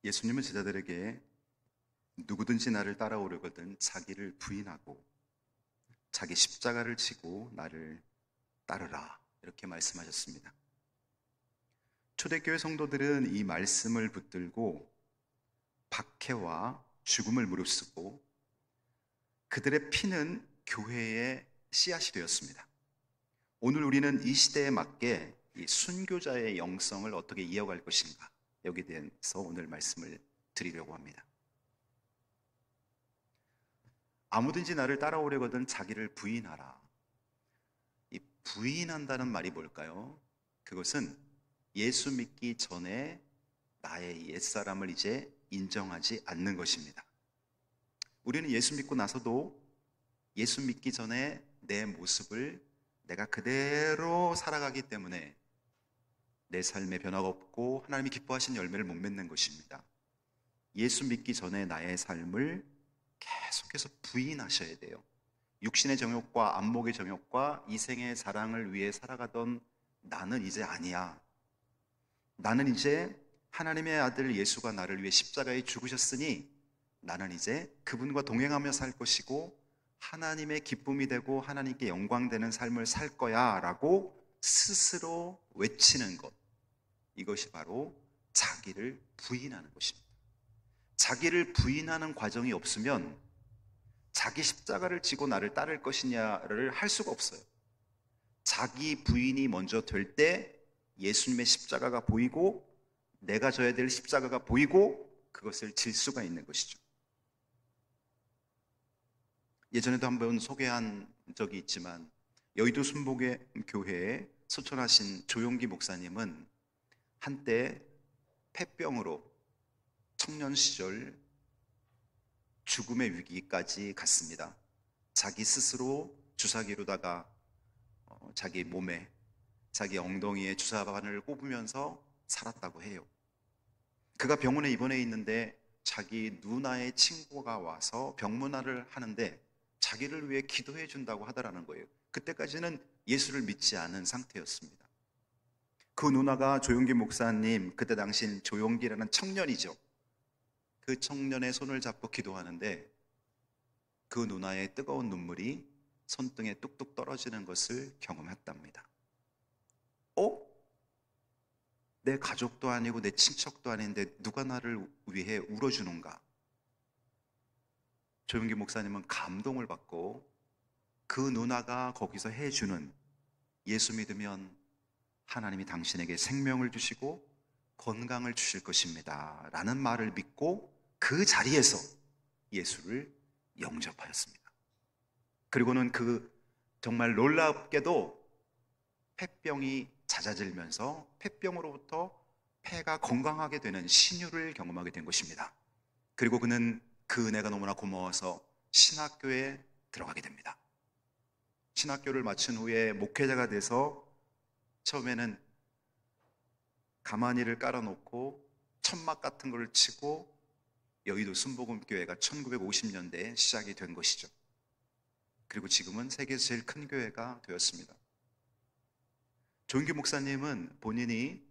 예수님은 제자들에게 누구든지 나를 따라오려거든 자기를 부인하고 자기 십자가를 지고 나를 따르라, 이렇게 말씀하셨습니다. 초대교회 성도들은 이 말씀을 붙들고 박해와 죽음을 무릅쓰고 그들의 피는 교회의 씨앗이 되었습니다. 오늘 우리는 이 시대에 맞게 이 순교자의 영성을 어떻게 이어갈 것인가, 여기에 대해서 오늘 말씀을 드리려고 합니다. 아무든지 나를 따라오려거든 자기를 부인하라. 이 부인한다는 말이 뭘까요? 그것은 예수 믿기 전에 나의 옛사람을 이제 인정하지 않는 것입니다. 우리는 예수 믿고 나서도 예수 믿기 전에 내 모습을 내가 그대로 살아가기 때문에 내 삶에 변화가 없고 하나님이 기뻐하신 열매를 못 맺는 것입니다. 예수 믿기 전에 나의 삶을 계속해서 부인하셔야 돼요. 육신의 정욕과 안목의 정욕과 이생의 자랑을 위해 살아가던 나는 이제 아니야. 나는 이제 하나님의 아들 예수가 나를 위해 십자가에 죽으셨으니 나는 이제 그분과 동행하며 살 것이고 하나님의 기쁨이 되고 하나님께 영광되는 삶을 살 거야 라고 스스로 외치는 것, 이것이 바로 자기를 부인하는 것입니다. 자기를 부인하는 과정이 없으면 자기 십자가를 지고 나를 따를 것이냐를 할 수가 없어요. 자기 부인이 먼저 될 때 예수님의 십자가가 보이고 내가 져야 될 십자가가 보이고 그것을 질 수가 있는 것이죠. 예전에도 한번 소개한 적이 있지만 여의도 순복의 교회에 소천하신 조용기 목사님은 한때 폐병으로 청년 시절 죽음의 위기까지 갔습니다. 자기 스스로 주사기로다가 자기 몸에, 자기 엉덩이에 주사바늘을 꼽으면서 살았다고 해요. 그가 병원에 입원해 있는데 자기 누나의 친구가 와서 병문안을 하는데 자기를 위해 기도해 준다고 하더라는 거예요. 그때까지는 예수를 믿지 않은 상태였습니다. 그 누나가 조용기 목사님, 그때 당시엔 조용기라는 청년이죠. 그 청년의 손을 잡고 기도하는데 그 누나의 뜨거운 눈물이 손등에 뚝뚝 떨어지는 것을 경험했답니다. 내 가족도 아니고 내 친척도 아닌데 누가 나를 위해 울어주는가? 조용기 목사님은 감동을 받고 그 누나가 거기서 해주는 예수 믿으면 하나님이 당신에게 생명을 주시고 건강을 주실 것입니다 라는 말을 믿고 그 자리에서 예수를 영접하였습니다. 그리고는 그 정말 놀랍게도 폐병이 잦아들면서 폐병으로부터 폐가 건강하게 되는 신유를 경험하게 된 것입니다. 그리고 그는 그 은혜가 너무나 고마워서 신학교에 들어가게 됩니다. 신학교를 마친 후에 목회자가 돼서 처음에는 가마니를 깔아놓고 천막 같은 걸 치고 여의도 순복음교회가 1950년대에 시작이 된 것이죠. 그리고 지금은 세계에서 제일 큰 교회가 되었습니다. 조인규 목사님은 본인이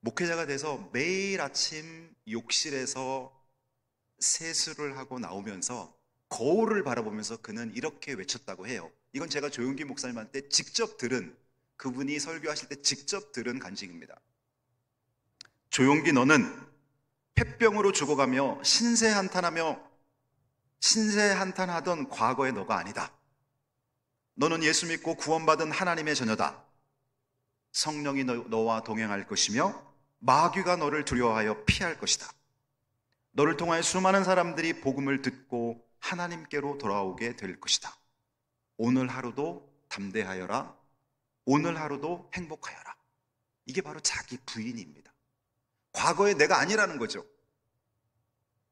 목회자가 돼서 매일 아침 욕실에서 세수를 하고 나오면서 거울을 바라보면서 그는 이렇게 외쳤다고 해요. 이건 제가 조용기 목사님한테 직접 들은, 그분이 설교하실 때 직접 들은 간증입니다. 조용기, 너는 폐병으로 죽어가며 신세한탄하던 과거의 너가 아니다. 너는 예수 믿고 구원받은 하나님의 자녀다. 성령이 너와 동행할 것이며 마귀가 너를 두려워하여 피할 것이다. 너를 통하여 수많은 사람들이 복음을 듣고 하나님께로 돌아오게 될 것이다. 오늘 하루도 담대하여라. 오늘 하루도 행복하여라. 이게 바로 자기 부인입니다. 과거의 내가 아니라는 거죠.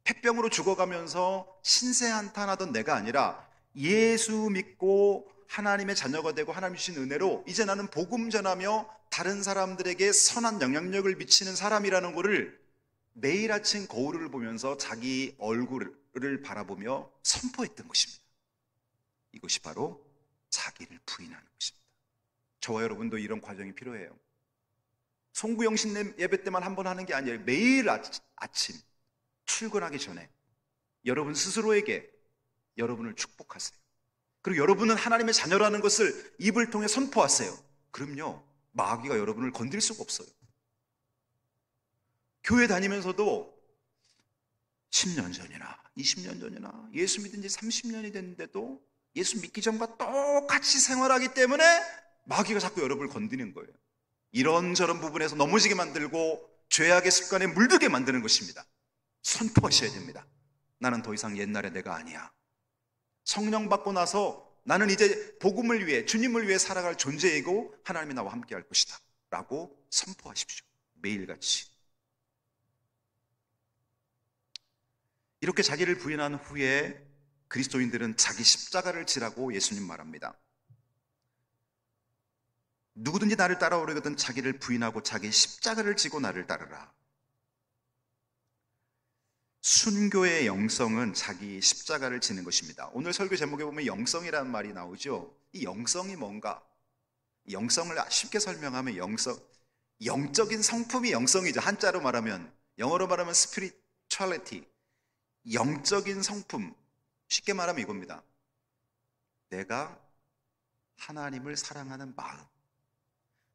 폐병으로 죽어가면서 신세한탄하던 내가 아니라 예수 믿고 하나님의 자녀가 되고 하나님 주신 은혜로 이제 나는 복음 전하며 다른 사람들에게 선한 영향력을 미치는 사람이라는 것을 매일 아침 거울을 보면서 자기 얼굴을 바라보며 선포했던 것입니다. 이것이 바로 자기를 부인하는 것입니다. 저와 여러분도 이런 과정이 필요해요. 송구영신 예배 때만 한 번 하는 게 아니에요. 매일 아침 출근하기 전에 여러분 스스로에게 여러분을 축복하세요. 그리고 여러분은 하나님의 자녀라는 것을 입을 통해 선포하세요. 그럼요, 마귀가 여러분을 건드릴 수가 없어요. 교회 다니면서도 10년 전이나 20년 전이나 예수 믿은 지 30년이 됐는데도 예수 믿기 전과 똑같이 생활하기 때문에 마귀가 자꾸 여러분을 건드리는 거예요. 이런저런 부분에서 넘어지게 만들고 죄악의 습관에 물들게 만드는 것입니다. 선포하셔야 됩니다. 나는 더 이상 옛날의 내가 아니야. 성령 받고 나서 나는 이제 복음을 위해, 주님을 위해 살아갈 존재이고 하나님이 나와 함께 할 것이다 라고 선포하십시오. 매일같이. 이렇게 자기를 부인한 후에 그리스도인들은 자기 십자가를 지라고 예수님 말합니다. 누구든지 나를 따라오려거든 자기를 부인하고 자기 십자가를 지고 나를 따르라. 순교의 영성은 자기 십자가를 지는 것입니다. 오늘 설교 제목에 보면 영성이라는 말이 나오죠. 이 영성이 뭔가? 영성을 쉽게 설명하면 영적인 성품이 영성이죠. 한자로 말하면, 영어로 말하면 spirituality, 영적인 성품. 쉽게 말하면 이겁니다. 내가 하나님을 사랑하는 마음,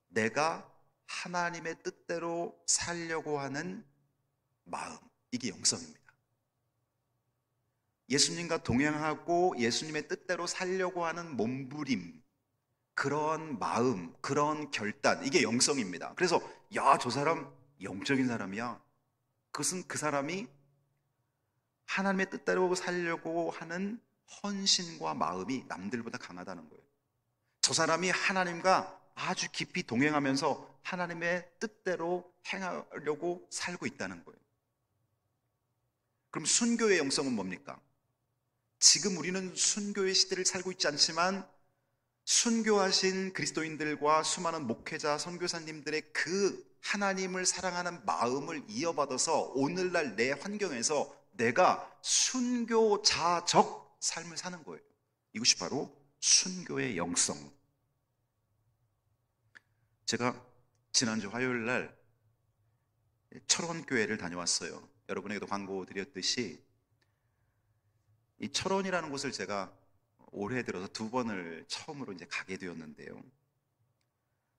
내가 하나님의 뜻대로 살려고 하는 마음, 이게 영성입니다. 예수님과 동행하고 예수님의 뜻대로 살려고 하는 몸부림, 그런 마음, 그런 결단, 이게 영성입니다. 그래서 야, 저 사람 영적인 사람이야. 그것은 그 사람이 하나님의 뜻대로 살려고 하는 헌신과 마음이 남들보다 강하다는 거예요. 저 사람이 하나님과 아주 깊이 동행하면서 하나님의 뜻대로 행하려고 살고 있다는 거예요. 그럼 순교의 영성은 뭡니까? 지금 우리는 순교의 시대를 살고 있지 않지만 순교하신 그리스도인들과 수많은 목회자, 선교사님들의 그 하나님을 사랑하는 마음을 이어받아서 오늘날 내 환경에서 내가 순교자적 삶을 사는 거예요. 이것이 바로 순교의 영성. 제가 지난주 화요일 날 철원교회를 다녀왔어요. 여러분에게도 광고 드렸듯이 이 철원이라는 곳을 제가 올해 들어서 2번을 처음으로 이제 가게 되었는데요.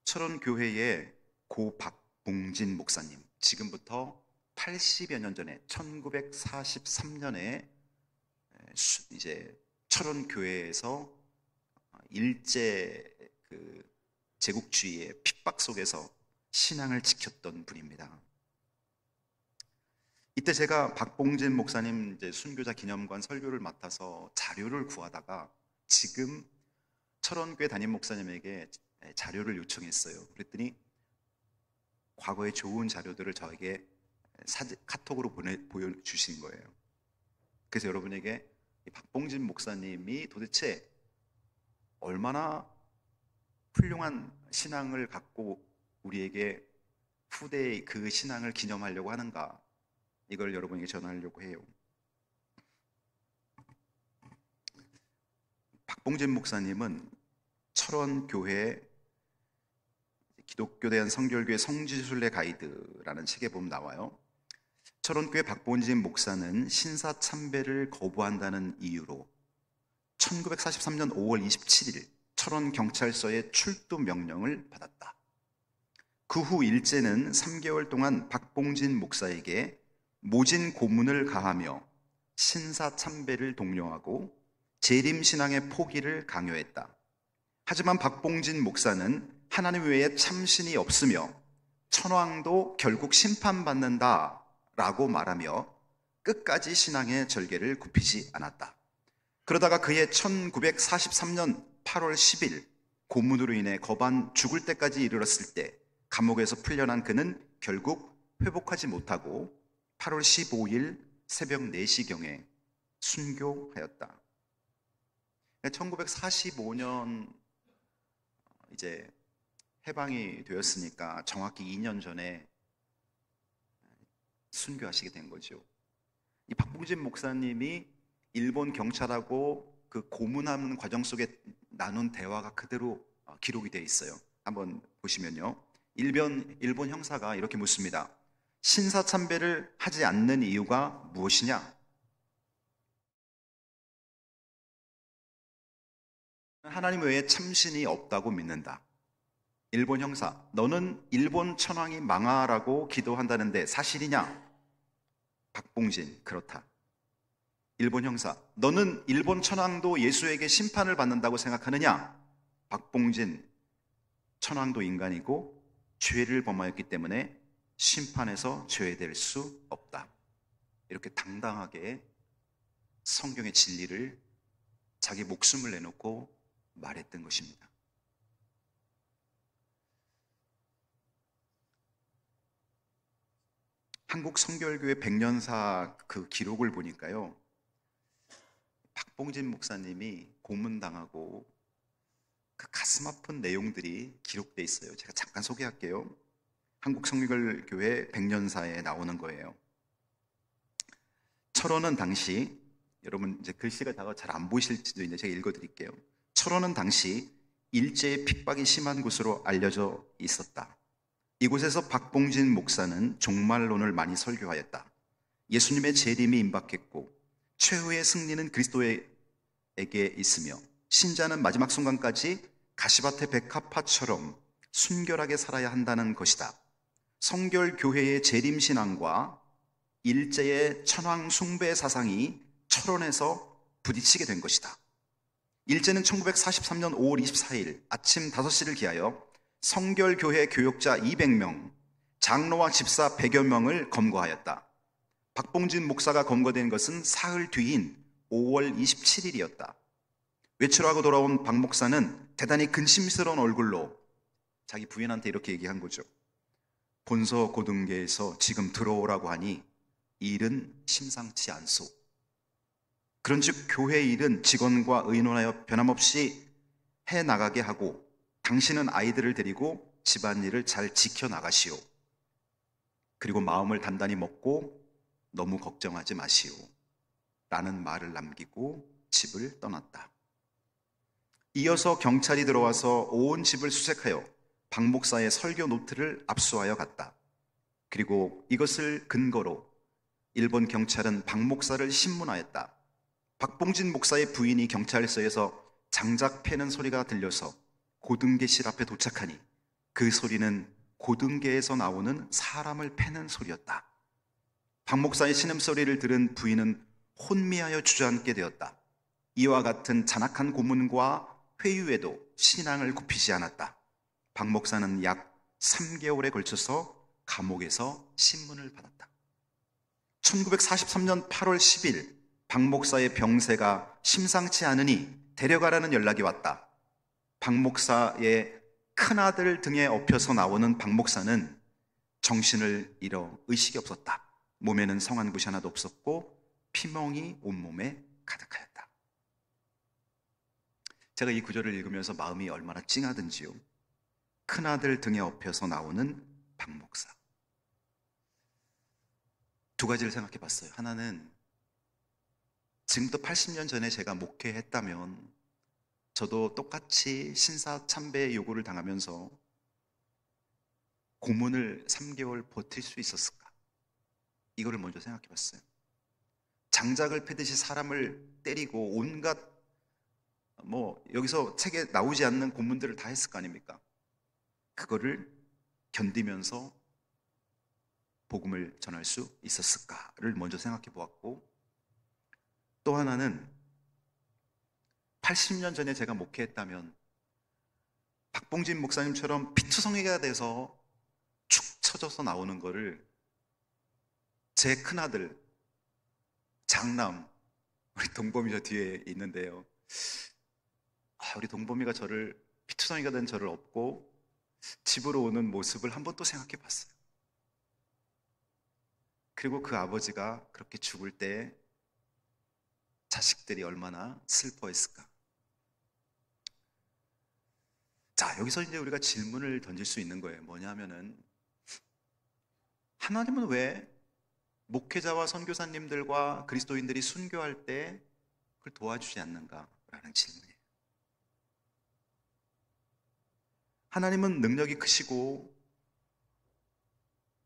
철원교회의 고 박봉진 목사님, 지금부터 80여 년 전에 1943년에 이제 철원교회에서 일제 제국주의의 핍박 속에서 신앙을 지켰던 분입니다. 이때 제가 박봉진 목사님 이제 순교자 기념관 설교를 맡아서 자료를 구하다가 지금 철원교회 담임 목사님에게 자료를 요청했어요. 그랬더니 과거의 좋은 자료들을 저에게 카톡으로 보여주신 거예요. 그래서 여러분에게 이 박봉진 목사님이 도대체 얼마나 훌륭한 신앙을 갖고 우리에게 후대의 그 신앙을 기념하려고 하는가, 이걸 여러분에게 전하려고 해요. 박봉진 목사님은 철원교회 기독교 대한 성결교회 성지순례 가이드라는 책에 보면 나와요. 철원교회 박봉진 목사는 신사참배를 거부한다는 이유로 1943년 5월 27일 철원경찰서에 출두 명령을 받았다. 그 후 일제는 3개월 동안 박봉진 목사에게 모진 고문을 가하며 신사참배를 독려하고 재림신앙의 포기를 강요했다. 하지만 박봉진 목사는 하나님 외에 참신이 없으며 천황도 결국 심판받는다 라고 말하며 끝까지 신앙의 절개를 굽히지 않았다. 그러다가 그해 1943년 8월 10일 고문으로 인해 거반 죽을 때까지 이르렀을 때 감옥에서 풀려난 그는 결국 회복하지 못하고 8월 15일 새벽 4시경에 순교하였다. 1945년 이제 해방이 되었으니까 정확히 2년 전에 순교하시게 된 거죠. 이 박봉진 목사님이 일본 경찰하고 그 고문하는 과정 속에 나눈 대화가 그대로 기록이 되어 있어요. 한번 보시면요. 일본 형사가 이렇게 묻습니다. 신사참배를 하지 않는 이유가 무엇이냐? 하나님 외에 참신이 없다고 믿는다. 일본 형사, 너는 일본 천황이 망하라고 기도한다는데 사실이냐? 박봉진, 그렇다. 일본 형사, 너는 일본 천황도 예수에게 심판을 받는다고 생각하느냐? 박봉진, 천황도 인간이고 죄를 범하였기 때문에 심판에서 제외될 수 없다. 이렇게 당당하게 성경의 진리를 자기 목숨을 내놓고 말했던 것입니다. 한국 성결교회 백년사 그 기록을 보니까요, 박봉진 목사님이 고문당하고 그 가슴 아픈 내용들이 기록되어 있어요. 제가 잠깐 소개할게요. 한국 성결교회 백년사에 나오는 거예요. 철원은 당시, 여러분 이제 글씨가 잘 안 보이실지도 있는데 제가 읽어드릴게요. 철원은 당시 일제의 핍박이 심한 곳으로 알려져 있었다. 이곳에서 박봉진 목사는 종말론을 많이 설교하였다. 예수님의 재림이 임박했고 최후의 승리는 그리스도에게 있으며 신자는 마지막 순간까지 가시밭의 백합화처럼 순결하게 살아야 한다는 것이다. 성결교회의 재림신앙과 일제의 천황 숭배 사상이 철원에서 부딪히게 된 것이다. 일제는 1943년 5월 24일 아침 5시를 기하여 성결교회 교역자 200명, 장로와 집사 100여 명을 검거하였다. 박봉진 목사가 검거된 것은 사흘 뒤인 5월 27일이었다. 외출하고 돌아온 박 목사는 대단히 근심스러운 얼굴로 자기 부인한테 이렇게 얘기한 거죠. 본서 고등계에서 지금 들어오라고 하니 일은 심상치 않소. 그런즉 교회 일은 직원과 의논하여 변함없이 해나가게 하고 당신은 아이들을 데리고 집안일을 잘 지켜나가시오. 그리고 마음을 단단히 먹고 너무 걱정하지 마시오. 라는 말을 남기고 집을 떠났다. 이어서 경찰이 들어와서 온 집을 수색하여 박 목사의 설교 노트를 압수하여 갔다. 그리고 이것을 근거로 일본 경찰은 박 목사를 신문하였다. 박봉진 목사의 부인이 경찰서에서 장작 패는 소리가 들려서 고등계실 앞에 도착하니 그 소리는 고등계에서 나오는 사람을 패는 소리였다. 박 목사의 신음소리를 들은 부인은 혼미하여 주저앉게 되었다. 이와 같은 잔악한 고문과 회유에도 신앙을 굽히지 않았다. 박 목사는 약 3개월에 걸쳐서 감옥에서 신문을 받았다. 1943년 8월 10일 박 목사의 병세가 심상치 않으니 데려가라는 연락이 왔다. 박 목사의 큰아들 등에 업혀서 나오는 박 목사는 정신을 잃어 의식이 없었다. 몸에는 성한 곳이 하나도 없었고 피멍이 온몸에 가득하였다. 제가 이 구절을 읽으면서 마음이 얼마나 찡하든지요. 큰아들 등에 업혀서 나오는 박 목사. 두 가지를 생각해 봤어요. 하나는 지금부터 80년 전에 제가 목회했다면 저도 똑같이 신사참배의 요구를 당하면서 고문을 3개월 버틸 수 있었을까? 이거를 먼저 생각해 봤어요. 장작을 패듯이 사람을 때리고 온갖 여기서 책에 나오지 않는 고문들을 다 했을 거 아닙니까? 그거를 견디면서 복음을 전할 수 있었을까를 먼저 생각해 보았고, 또 하나는 80년 전에 제가 목회했다면 박봉진 목사님처럼 피투성이가 돼서 축 처져서 나오는 거를 제 큰아들 장남, 우리 동범이 저 뒤에 있는데요. 우리 동범이가 저를 피투성이가 된 저를 업고 집으로 오는 모습을 한번 또 생각해 봤어요. 그리고 그 아버지가 그렇게 죽을 때 자식들이 얼마나 슬퍼했을까. 자, 여기서 이제 우리가 질문을 던질 수 있는 거예요. 뭐냐면은, 하나님은 왜 목회자와 선교사님들과 그리스도인들이 순교할 때 그걸 도와주지 않는가라는 질문이에요. 하나님은 능력이 크시고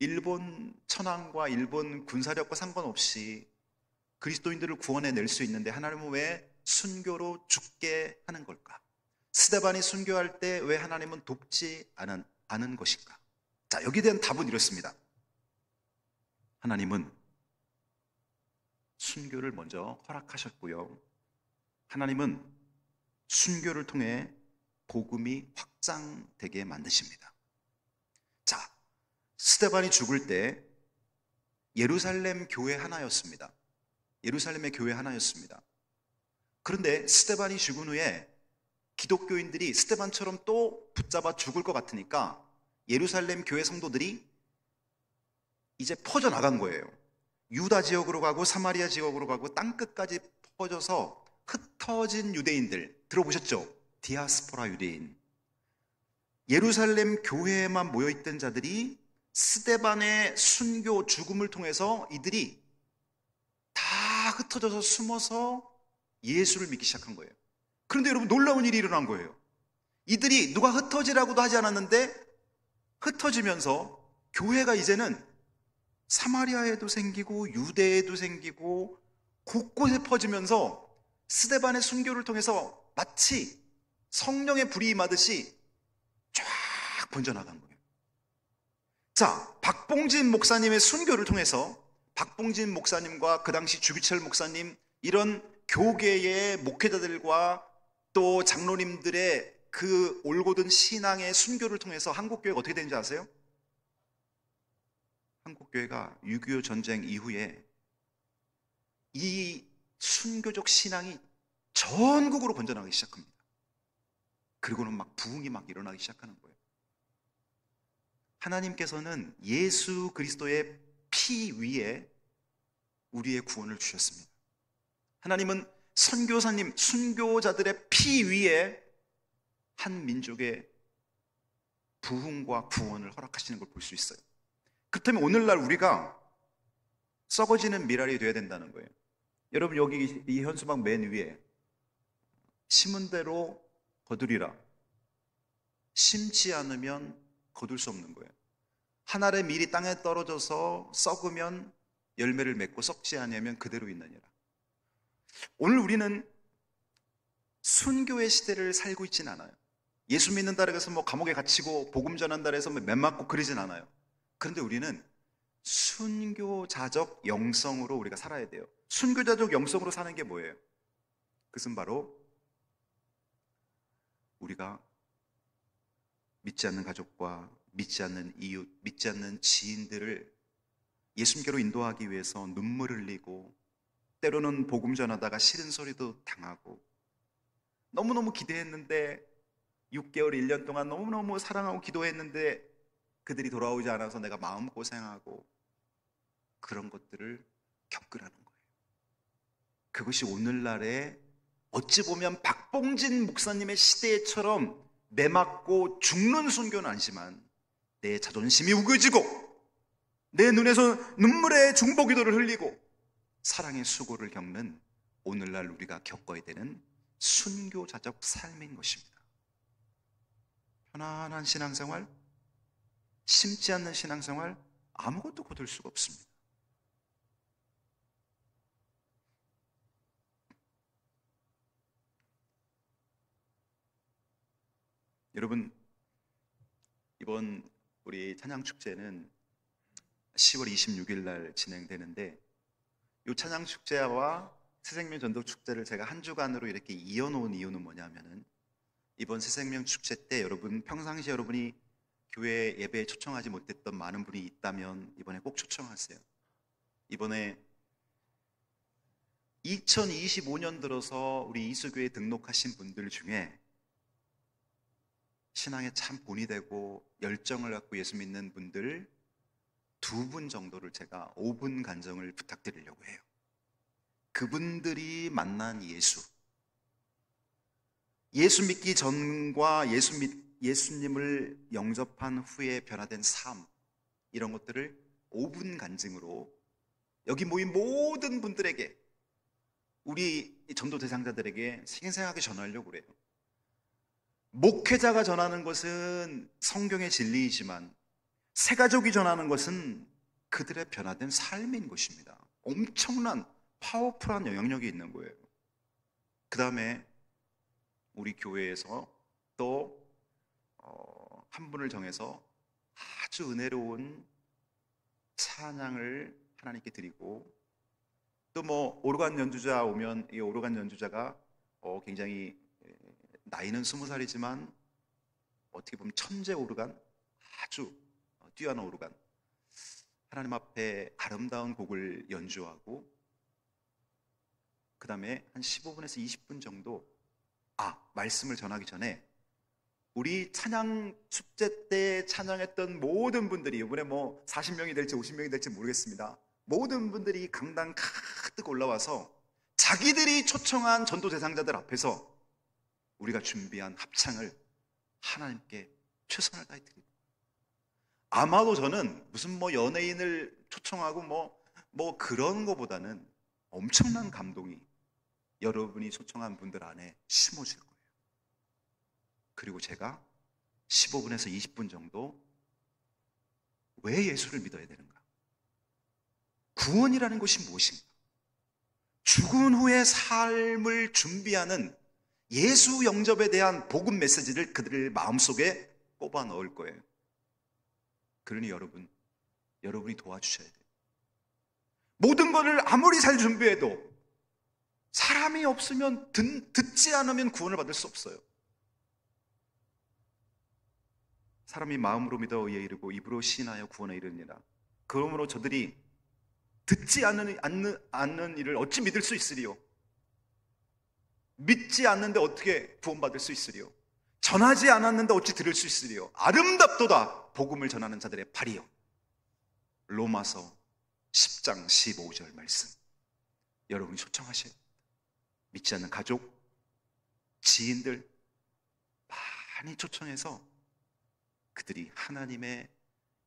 일본 천황과 일본 군사력과 상관없이 그리스도인들을 구원해낼 수 있는데 하나님은 왜 순교로 죽게 하는 걸까? 스데반이 순교할 때 왜 하나님은 돕지 않은 것인가? 자, 여기에 대한 답은 이렇습니다. 하나님은 순교를 먼저 허락하셨고요. 하나님은 순교를 통해 복음이 확장되게 만드십니다. 자, 스데반이 죽을 때 예루살렘 교회 하나였습니다. 예루살렘의 교회 하나였습니다. 그런데 스데반이 죽은 후에 기독교인들이 스데반처럼 또 붙잡아 죽을 것 같으니까 예루살렘 교회 성도들이 이제 퍼져나간 거예요. 유다 지역으로 가고 사마리아 지역으로 가고 땅끝까지 퍼져서 흩어진 유대인들 들어보셨죠? 디아스포라 유대인. 예루살렘 교회에만 모여있던 자들이 스데반의 순교 죽음을 통해서 이들이 다 흩어져서 숨어서 예수를 믿기 시작한 거예요. 그런데 여러분, 놀라운 일이 일어난 거예요. 이들이 누가 흩어지라고도 하지 않았는데 흩어지면서 교회가 이제는 사마리아에도 생기고 유대에도 생기고 곳곳에 퍼지면서 스데반의 순교를 통해서 마치 성령의 불이 임하듯이 쫙 번져나간 거예요. 자, 박봉진 목사님의 순교를 통해서 박봉진 목사님과 그 당시 주기철 목사님, 이런 교계의 목회자들과 또 장로님들의 그 올곧은 신앙의 순교를 통해서 한국교회가 어떻게 되는지 아세요? 한국교회가 6.25 전쟁 이후에 이 순교적 신앙이 전국으로 번져나가기 시작합니다. 그리고는 막 부흥이 막 일어나기 시작하는 거예요. 하나님께서는 예수 그리스도의 피 위에 우리의 구원을 주셨습니다. 하나님은 선교사님, 순교자들의 피 위에 한 민족의 부흥과 구원을 허락하시는 걸 볼 수 있어요. 그렇다면 오늘날 우리가 썩어지는 미랄이 되어야 된다는 거예요. 여러분, 여기 이 현수막 맨 위에 심은 대로 거두리라. 심지 않으면 거둘 수 없는 거예요. 한 알의 밀이 땅에 떨어져서 썩으면 열매를 맺고 썩지 않으면 그대로 있느니라. 오늘 우리는 순교의 시대를 살고 있진 않아요. 예수 믿는다 해서 뭐 감옥에 갇히고 복음 전한다 해서 뭐 맴맞고 그러진 않아요. 그런데 우리는 순교자적 영성으로 우리가 살아야 돼요. 순교자적 영성으로 사는 게 뭐예요? 그것은 바로 우리가 믿지 않는 가족과 믿지 않는 이웃, 믿지 않는 지인들을 예수님께로 인도하기 위해서 눈물을 흘리고, 때로는 복음 전하다가 싫은 소리도 당하고, 너무너무 기대했는데 6개월, 1년 동안 너무너무 사랑하고 기도했는데 그들이 돌아오지 않아서 내가 마음고생하고, 그런 것들을 겪으라는 거예요. 그것이 오늘날의 어찌 보면 박봉진 목사님의 시대처럼 매맞고 죽는 순교는 아니지만 내 자존심이 우겨지고 내 눈에서 눈물의 중보기도를 흘리고 사랑의 수고를 겪는 오늘날 우리가 겪어야 되는 순교자적 삶인 것입니다. 편안한 신앙생활, 심지 않는 신앙생활, 아무것도 거둘 수가 없습니다. 여러분, 이번 우리 찬양축제는 10월 26일 날 진행되는데, 이 찬양축제와 새생명 전도축제를 제가 한 주간으로 이렇게 이어놓은 이유는 뭐냐면은, 이번 새생명 축제 때 여러분, 평상시 여러분이 교회 예배에 초청하지 못했던 많은 분이 있다면 이번에 꼭 초청하세요. 이번에 2025년 들어서 우리 이수교회에 등록하신 분들 중에 신앙에 참 본이 되고 열정을 갖고 예수 믿는 분들 2분 정도를 제가 5분 간증을 부탁드리려고 해요. 그분들이 만난 예수 믿기 전과 예수님을 영접한 후에 변화된 삶, 이런 것들을 5분 간증으로 여기 모인 모든 분들에게, 우리 전도 대상자들에게 생생하게 전하려고 그래요. 목회자가 전하는 것은 성경의 진리이지만 새 가족이 전하는 것은 그들의 변화된 삶인 것입니다. 엄청난 파워풀한 영향력이 있는 거예요. 그 다음에 우리 교회에서 또 한 분을 정해서 아주 은혜로운 찬양을 하나님께 드리고, 또 뭐 오르간 연주자 오면 이 오르간 연주자가 굉장히 나이는 20살이지만 어떻게 보면 천재 오르간, 아주 뛰어난 오르간, 하나님 앞에 아름다운 곡을 연주하고, 그 다음에 한 15분에서 20분 정도 말씀을 전하기 전에 우리 찬양 축제 때 찬양했던 모든 분들이, 이번에 뭐 40명이 될지 50명이 될지 모르겠습니다. 모든 분들이 강당 가득 올라와서 자기들이 초청한 전도 대상자들 앞에서 우리가 준비한 합창을 하나님께 최선을 다해 드립니다. 아마도 저는 무슨 뭐 연예인을 초청하고 뭐 그런 거보다는 엄청난 감동이 여러분이 초청한 분들 안에 심어질 거예요. 그리고 제가 15분에서 20분 정도 왜 예수를 믿어야 되는가? 구원이라는 것이 무엇인가? 죽은 후의 삶을 준비하는 예수 영접에 대한 복음 메시지를 그들의 마음속에 꼽아 넣을 거예요. 그러니 여러분이 도와주셔야 돼요. 모든 것을 아무리 잘 준비해도 사람이 없으면 듣지 않으면 구원을 받을 수 없어요. 사람이 마음으로 믿어 의에 이르고 입으로 시인하여 구원에 이르니라. 그러므로 저들이 듣지 않는 일을 어찌 믿을 수 있으리요? 믿지 않는데 어떻게 구원받을 수 있으리요? 전하지 않았는데 어찌 들을 수 있으리요? 아름답도다 복음을 전하는 자들의 발이요. 로마서 10장 15절 말씀, 여러분이 초청하셔야 됩니다. 믿지 않는 가족, 지인들 많이 초청해서 그들이 하나님의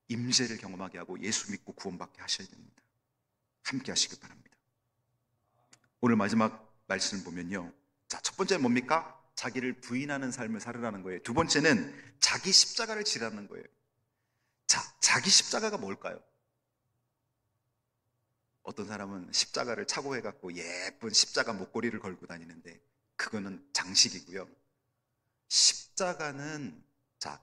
임재를 경험하게 하고 예수 믿고 구원받게 하셔야 됩니다. 함께 하시길 바랍니다. 오늘 마지막 말씀을 보면요, 첫 번째는 뭡니까? 자기를 부인하는 삶을 살으라는 거예요. 두 번째는 자기 십자가를 지라는 거예요. 자기 십자가가 뭘까요? 어떤 사람은 십자가를 차고 해갖고 예쁜 십자가 목걸이를 걸고 다니는데 그거는 장식이고요. 십자가는,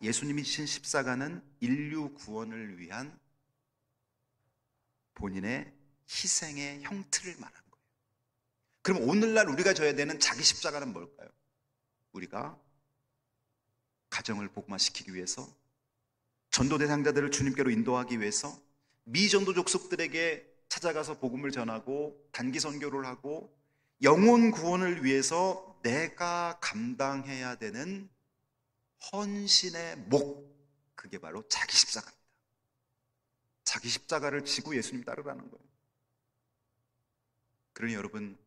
예수님이 지신 십자가는 인류 구원을 위한 본인의 희생의 형틀을 말하는 거예요. 그럼 오늘날 우리가 져야 되는 자기 십자가는 뭘까요? 우리가 가정을 복음화시키기 위해서, 전도 대상자들을 주님께로 인도하기 위해서, 미전도 족속들에게 찾아가서 복음을 전하고 단기 선교를 하고 영혼 구원을 위해서 내가 감당해야 되는 헌신의 목, 그게 바로 자기 십자가입니다. 자기 십자가를 지고 예수님 따르라는 거예요. 그러니 여러분,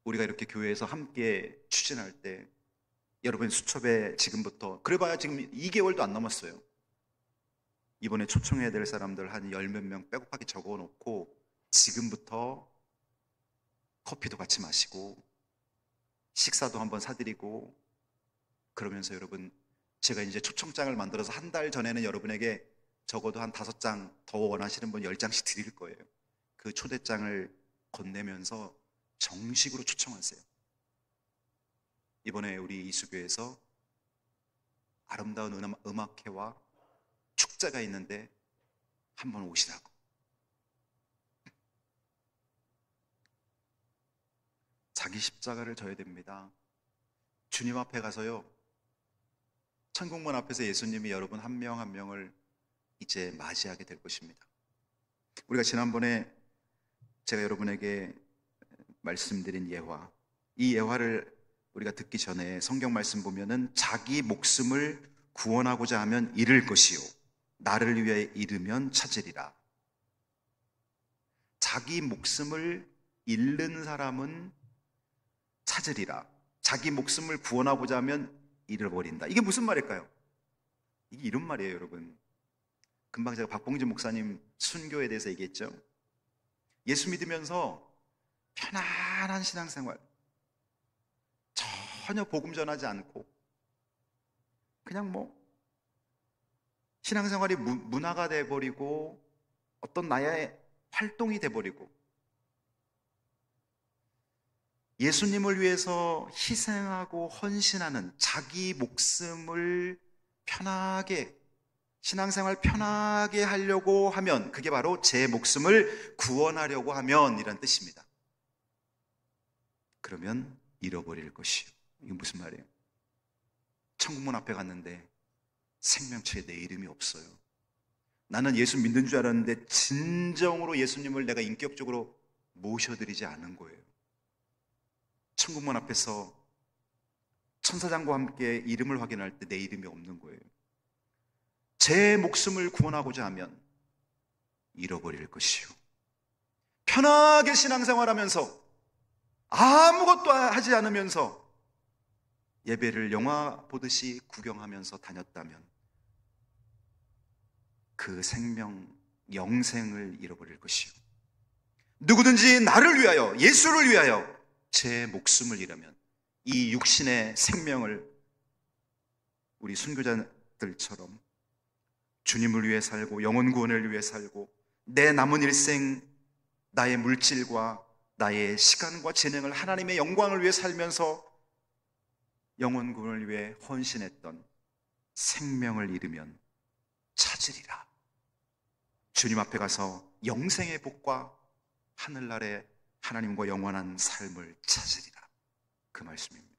우리가 이렇게 교회에서 함께 추진할 때 여러분 수첩에 지금부터, 그래봐야 지금 2개월도 안 남았어요. 이번에 초청해야 될 사람들 한 10몇 명 빼곡하게 적어놓고 지금부터 커피도 같이 마시고 식사도 한번 사드리고, 그러면서 여러분, 제가 이제 초청장을 만들어서 한 달 전에는 여러분에게 적어도 한 5장, 더 원하시는 분 10장씩 드릴 거예요. 그 초대장을 건네면서 정식으로 초청하세요. 이번에 우리 이수교에서 아름다운 음악회와 축제가 있는데 한번 오시라고. 자기 십자가를 져야 됩니다. 주님 앞에 가서요, 천국문 앞에서 예수님이 여러분 한 명 한 명을 이제 맞이하게 될 것입니다. 우리가 지난번에 제가 여러분에게 말씀드린 예화, 이 예화를 우리가 듣기 전에 성경 말씀 보면은 자기 목숨을 구원하고자 하면 잃을 것이요 나를 위해 잃으면 찾으리라. 자기 목숨을 잃는 사람은 찾으리라. 자기 목숨을 구원하고자 하면 잃어버린다. 이게 무슨 말일까요? 이게 이런 말이에요, 여러분. 금방 제가 박봉진 목사님 순교에 대해서 얘기했죠. 예수 믿으면서 편안한 신앙생활, 전혀 복음 전하지 않고 그냥 신앙생활이 문화가 돼버리고 어떤 나의 활동이 돼버리고 예수님을 위해서 희생하고 헌신하는 자기 목숨을 편하게, 신앙생활 편하게 하려고 하면, 그게 바로 제 목숨을 구원하려고 하면 이란 뜻입니다. 그러면 잃어버릴 것이요. 이게 무슨 말이에요? 천국문 앞에 갔는데 생명冊에 내 이름이 없어요. 나는 예수 믿는 줄 알았는데 진정으로 예수님을 내가 인격적으로 모셔드리지 않은 거예요. 천국문 앞에서 천사장과 함께 이름을 확인할 때 내 이름이 없는 거예요. 제 목숨을 구원하고자 하면 잃어버릴 것이요. 편하게 신앙생활하면서 아무것도 하지 않으면서 예배를 영화 보듯이 구경하면서 다녔다면 그 생명, 영생을 잃어버릴 것이요. 누구든지 나를 위하여, 예수를 위하여 제 목숨을 잃으면, 이 육신의 생명을 우리 순교자들처럼 주님을 위해 살고 영혼 구원을 위해 살고 내 남은 일생 나의 물질과 나의 시간과 재능을 하나님의 영광을 위해 살면서 영혼 구원을 위해 헌신했던 생명을 잃으면 찾으리라. 주님 앞에 가서 영생의 복과 하늘나라의 하나님과 영원한 삶을 찾으리라. 그 말씀입니다.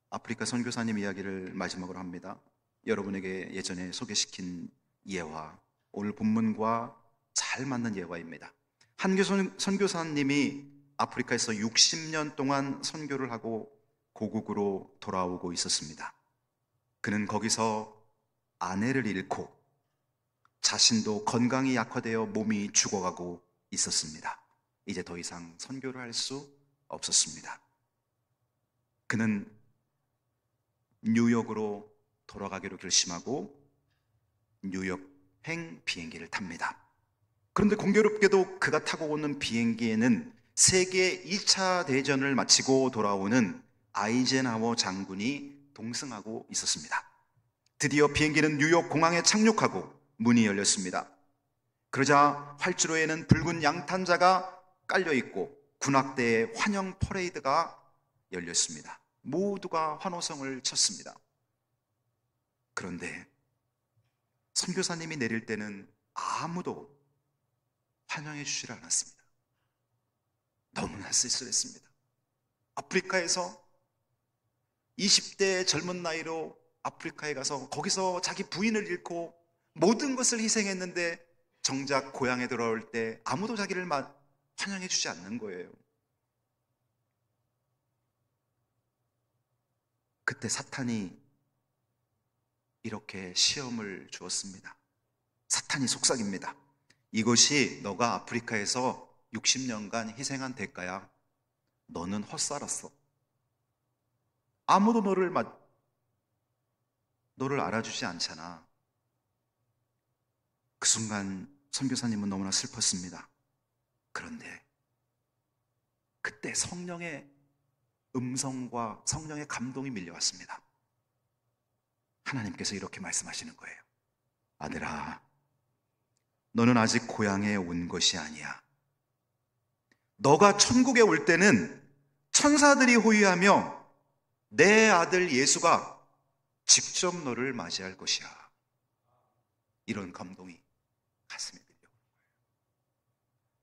아프리카 선교사님 이야기를 마지막으로 합니다. 여러분에게 예전에 소개시킨 예화, 오늘 본문과 잘 맞는 예화입니다. 한 선교사님이 아프리카에서 60년 동안 선교를 하고 고국으로 돌아오고 있었습니다. 그는 거기서 아내를 잃고 자신도 건강이 약화되어 몸이 죽어가고 있었습니다. 이제 더 이상 선교를 할 수 없었습니다. 그는 뉴욕으로 돌아가기로 결심하고 뉴욕행 비행기를 탑니다. 그런데 공교롭게도 그가 타고 오는 비행기에는 세계 2차 대전을 마치고 돌아오는 아이젠하워 장군이 동승하고 있었습니다. 드디어 비행기는 뉴욕 공항에 착륙하고 문이 열렸습니다. 그러자 활주로에는 붉은 양탄자가 깔려있고 군악대의 환영 퍼레이드가 열렸습니다. 모두가 환호성을 쳤습니다. 그런데 선교사님이 내릴 때는 아무도 환영해 주질 않았습니다. 너무나 쓸쓸했습니다. 아프리카에서 20대 젊은 나이로 아프리카에 가서 거기서 자기 부인을 잃고 모든 것을 희생했는데 정작 고향에 돌아올 때 아무도 자기를 환영해 주지 않는 거예요. 그때 사탄이 이렇게 시험을 주었습니다. 사탄이 속삭입니다. 이것이 너가 아프리카에서 60년간 희생한 대가야. 너는 헛살았어. 아무도 너를 알아주지 않잖아. 그 순간 선교사님은 너무나 슬펐습니다. 그런데 그때 성령의 음성과 성령의 감동이 밀려왔습니다. 하나님께서 이렇게 말씀하시는 거예요. 아들아, 너는 아직 고향에 온 것이 아니야. 너가 천국에 올 때는 천사들이 호위하며 내 아들 예수가 직접 너를 맞이할 것이야. 이런 감동이 가슴에 밀려오는 거예요.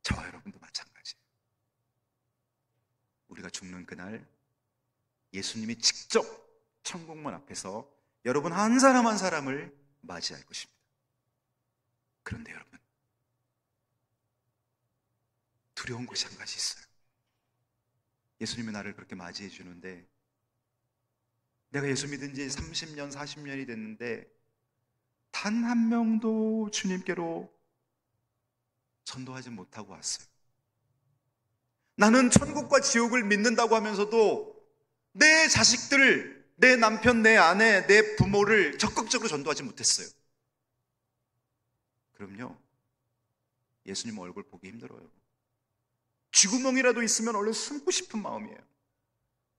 저와 여러분도 마찬가지예요. 우리가 죽는 그날 예수님이 직접 천국문 앞에서 여러분 한 사람 한 사람을 맞이할 것입니다. 그런데 여러분, 두려운 것이 한 가지 있어요. 예수님이 나를 그렇게 맞이해 주는데 내가 예수 믿은 지 30년, 40년이 됐는데 단 한 명도 주님께로 전도하지 못하고 왔어요. 나는 천국과 지옥을 믿는다고 하면서도 내 자식들을, 내 남편, 내 아내, 내 부모를 적극적으로 전도하지 못했어요. 그럼요, 예수님 얼굴 보기 힘들어요. 쥐구멍이라도 있으면 얼른 숨고 싶은 마음이에요.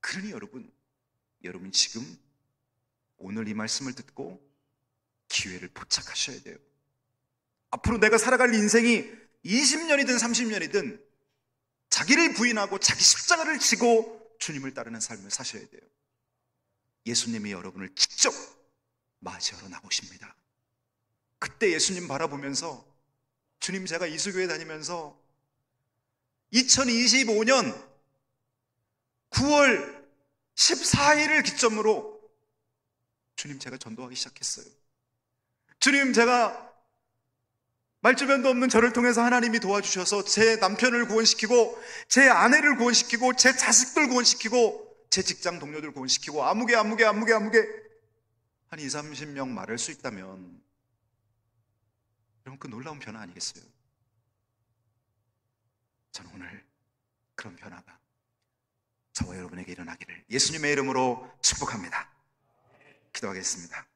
그러니 여러분, 여러분 지금 오늘 이 말씀을 듣고 기회를 포착하셔야 돼요. 앞으로 내가 살아갈 인생이 20년이든 30년이든 자기를 부인하고 자기 십자가를 지고 주님을 따르는 삶을 사셔야 돼요. 예수님이 여러분을 직접 맞이하러 나오십니다. 그때 예수님 바라보면서, 주님, 제가 이수교회 다니면서 2025년 9월 14일을 기점으로 주님, 제가 전도하기 시작했어요. 주님, 제가 말주변도 없는 저를 통해서 하나님이 도와주셔서 제 남편을 구원시키고 제 아내를 구원시키고 제 자식들 구원시키고 제 직장 동료들 구원시키고 아무개 한 20, 30명 말할 수 있다면 여러분, 그 놀라운 변화 아니겠어요? 저는 오늘 그런 변화가 저와 여러분에게 일어나기를 예수님의 이름으로 축복합니다. 기도하겠습니다.